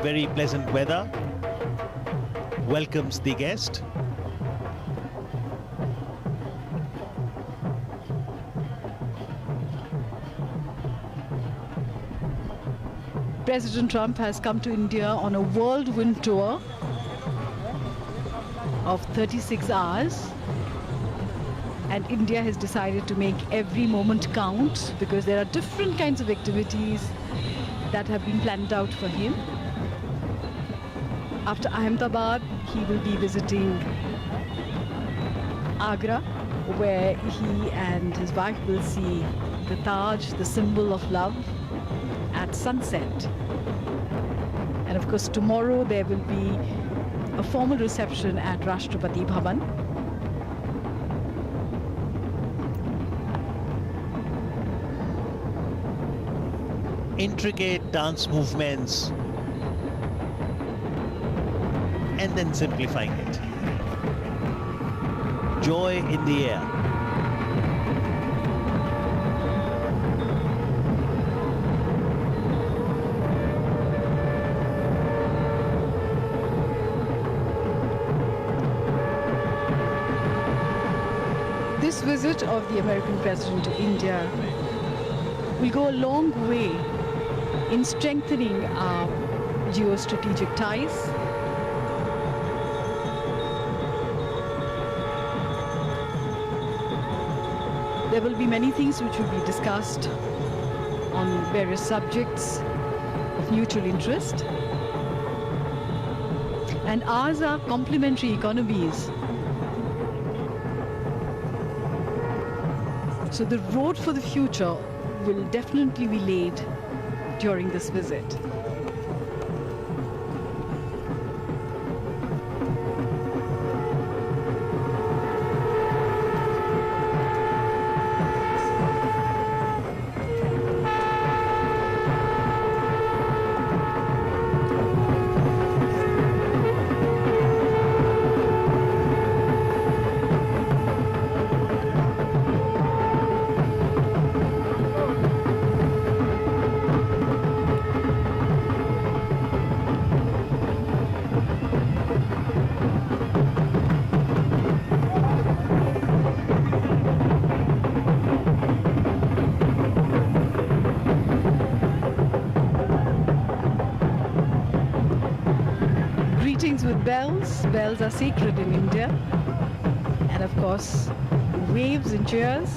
Very pleasant weather welcomes the guest. President Trump has come to India on a whirlwind tour of 36 hours. And India has decided to make every moment count because there are different kinds of activities that have been planned out for him. After Ahmedabad, he will be visiting Agra, where he and his wife will see the Taj, the symbol of love, at sunset. And of course, tomorrow there will be a formal reception at Rashtrapati Bhavan. Intricate dance movements and then simplifying it. Joy in the air. This visit of the American president to India will go a long way in strengthening our geostrategic ties. There will be many things which will be discussed on various subjects of mutual interest. And ours are complementary economies. So the road for the future will definitely be laid during this visit. Greetings with bells. Bells are sacred in India. And of course, waves and cheers.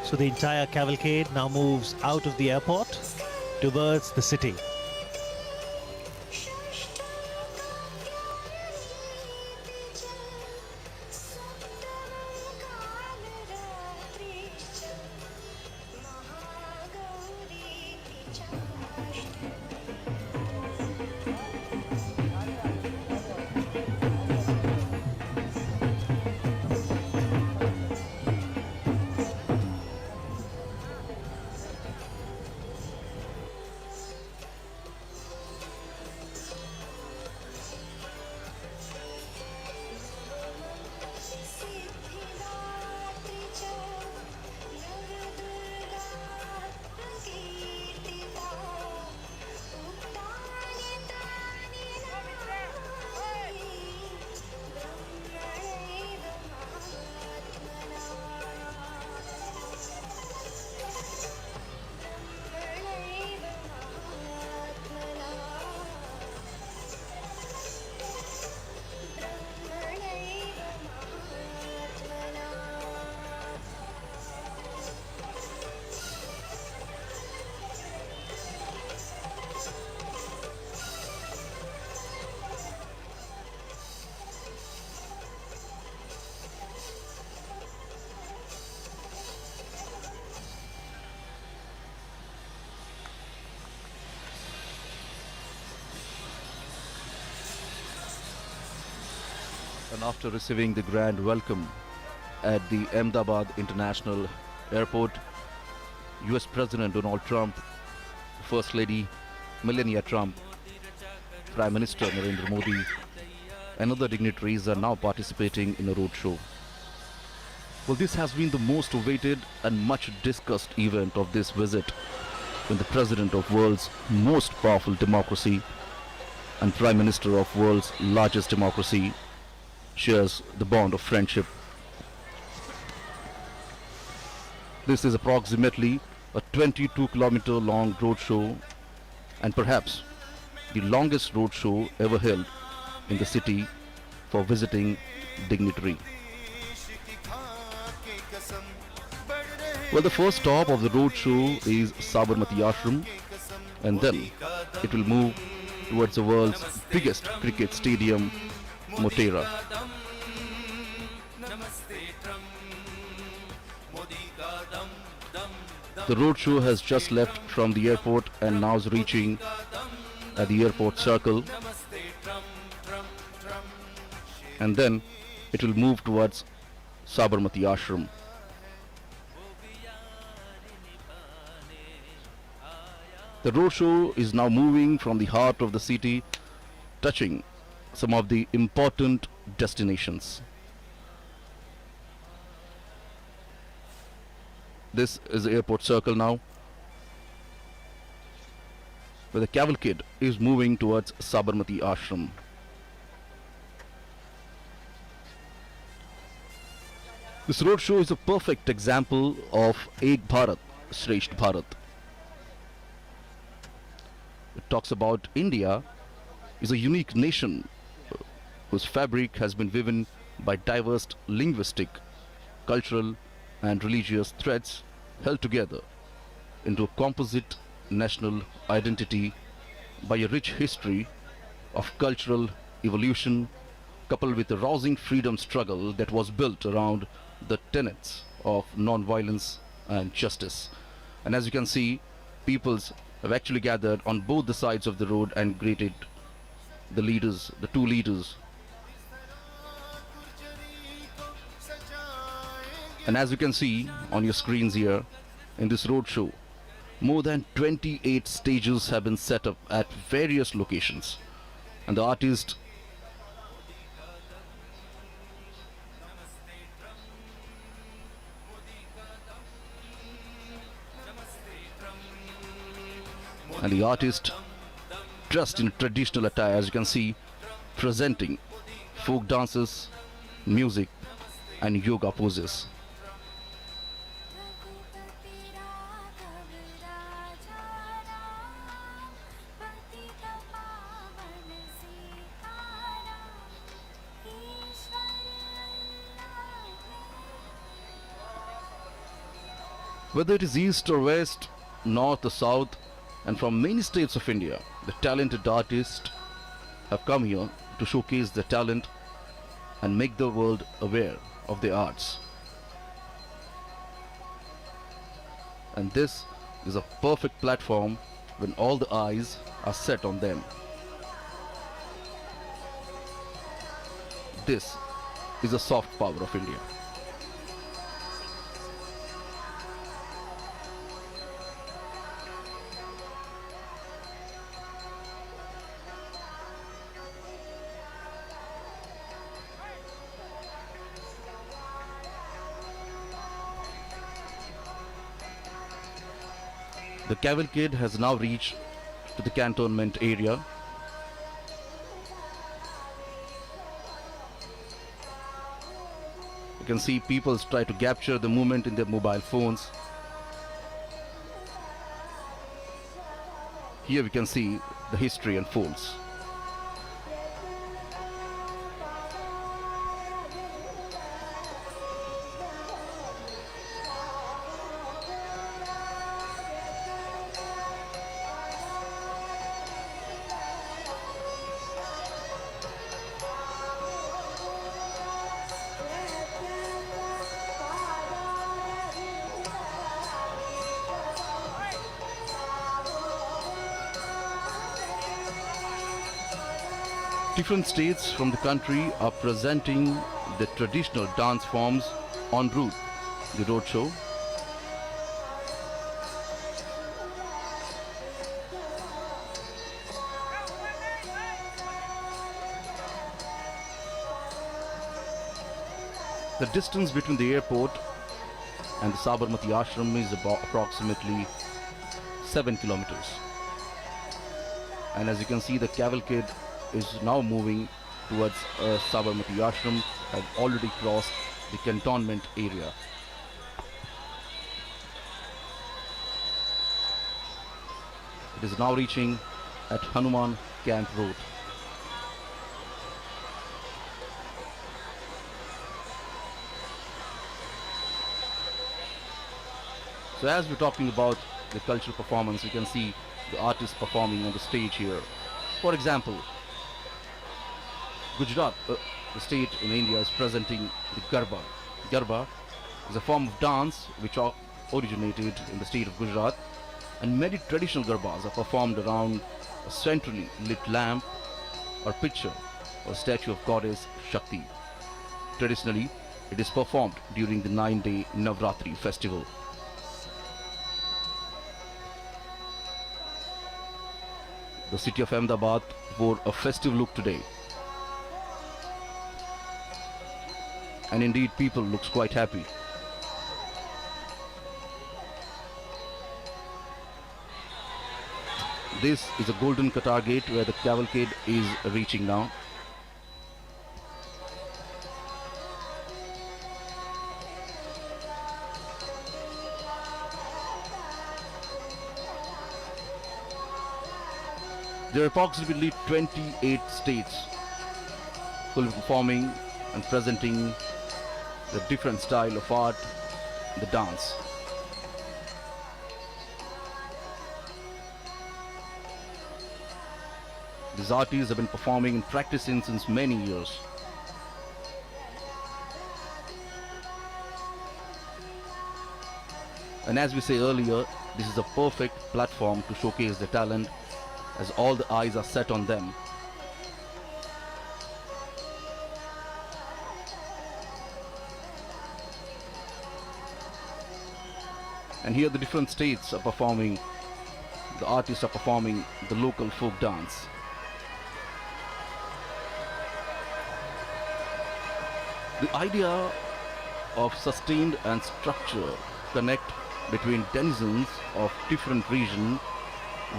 So the entire cavalcade now moves out of the airport towards the city. And after receiving the grand welcome at the Ahmedabad International Airport, US President Donald Trump, First Lady Melania Trump, Prime Minister Narendra Modi, and other dignitaries are now participating in a roadshow. Well, this has been the most awaited and much discussed event of this visit, when the President of world's most powerful democracy and Prime Minister of world's largest democracy shares the bond of friendship. This is approximately a 22-kilometer long roadshow and perhaps the longest roadshow ever held in the city for visiting dignitary. Well, the first stop of the roadshow is Sabarmati Ashram, and then it will move towards the world's biggest cricket stadium, Motera. The roadshow has just left from the airport and now is reaching at the airport circle, and then it will move towards Sabarmati Ashram. The roadshow is now moving from the heart of the city, touching some of the important destinations. This is the airport circle now, where the cavalcade is moving towards Sabarmati Ashram. This roadshow is a perfect example of Ek Bharat, Shresht Bharat. It talks about India is a unique nation whose fabric has been woven by diverse linguistic, cultural and religious threads held together into a composite national identity by a rich history of cultural evolution coupled with a rousing freedom struggle that was built around the tenets of non-violence and justice. And as you can see, peoples have actually gathered on both the sides of the road and greeted the leaders, the two leaders. And as you can see on your screens here, in this roadshow, more than 28 stages have been set up at various locations. And the artist dressed in traditional attire, as you can see, presenting folk dances, music and yoga poses. Whether it is east or west, north or south, and from many states of India, the talented artists have come here to showcase their talent and make the world aware of their arts. And this is a perfect platform when all the eyes are set on them. This is the soft power of India. The cavalcade has now reached to the cantonment area. You can see people try to capture the movement in their mobile phones. Here we can see the history unfolds. Different states from the country are presenting the traditional dance forms en route the roadshow. The distance between the airport and the Sabarmati ashram is about approximately 7 kilometers. And as you can see, the cavalcade is now moving towards Sabarmati ashram, have already crossed the cantonment area. It is now reaching at Hanuman Camp Road. So as we're talking about the cultural performance, you can see the artists performing on the stage here. For example, Gujarat, the state in India, is presenting the Garba. Garba is a form of dance which originated in the state of Gujarat, and many traditional Garbas are performed around a centrally lit lamp or picture or statue of goddess Shakti. Traditionally, it is performed during the 9-day Navratri festival. The city of Ahmedabad wore a festive look today. And indeed, people looks quite happy. This is a golden Qatar gate where the cavalcade is reaching now. There are approximately 28 states who will be performing and presenting the different style of art, the dance. These artists have been performing and practicing since many years. And as we say earlier, this is a perfect platform to showcase their talent, as all the eyes are set on them. And here the different states are performing, the artists are performing the local folk dance. The idea of sustained and structured connect between denizens of different regions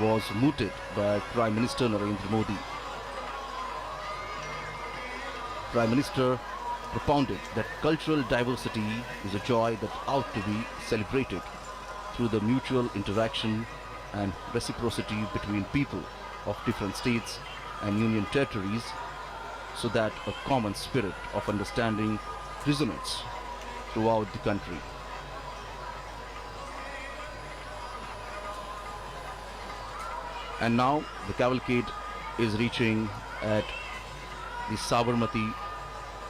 was mooted by Prime Minister Narendra Modi. Prime Minister propounded that cultural diversity is a joy that ought to be celebrated through the mutual interaction and reciprocity between people of different states and union territories, so that a common spirit of understanding resonates throughout the country. And now the cavalcade is reaching at the Sabarmati